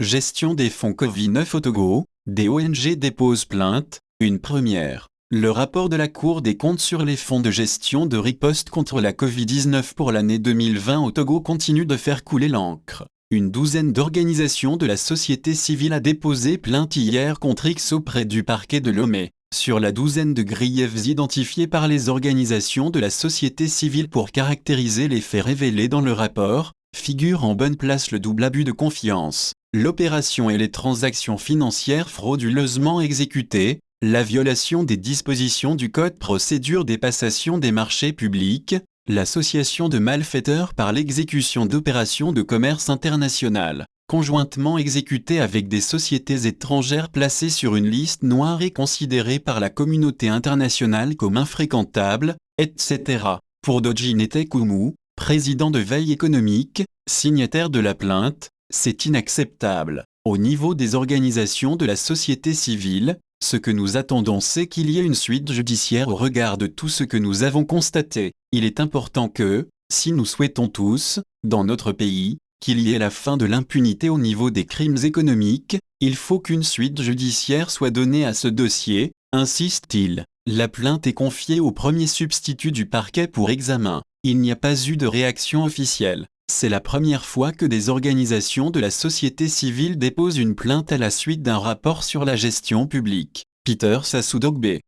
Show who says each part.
Speaker 1: Gestion des fonds Covid-19 au Togo, des ONG déposent plainte, une première. Le rapport de la Cour des comptes sur les fonds de gestion de riposte contre la Covid-19 pour l'année 2020 au Togo continue de faire couler l'encre. Une douzaine d'organisations de la société civile a déposé plainte hier contre X auprès du parquet de Lomé, sur la douzaine de griefs identifiés par les organisations de la société civile pour caractériser les faits révélés dans le rapport, figure en bonne place le double abus de confiance, l'opération et les transactions financières frauduleusement exécutées, la violation des dispositions du Code procédure des passations des marchés publics, l'association de malfaiteurs par l'exécution d'opérations de commerce international, conjointement exécutées avec des sociétés étrangères placées sur une liste noire et considérées par la communauté internationale comme infréquentables, etc. Pour Dojine Tekoumu, président de Veille économique, signataire de la plainte, c'est inacceptable. Au niveau des organisations de la société civile, ce que nous attendons, c'est qu'il y ait une suite judiciaire au regard de tout ce que nous avons constaté. Il est important que, si nous souhaitons tous, dans notre pays, qu'il y ait la fin de l'impunité au niveau des crimes économiques, il faut qu'une suite judiciaire soit donnée à ce dossier, insiste-t-il. La plainte est confiée au premier substitut du parquet pour examen. Il n'y a pas eu de réaction officielle. C'est la première fois que des organisations de la société civile déposent une plainte à la suite d'un rapport sur la gestion publique. Peter Sassou Dogbe.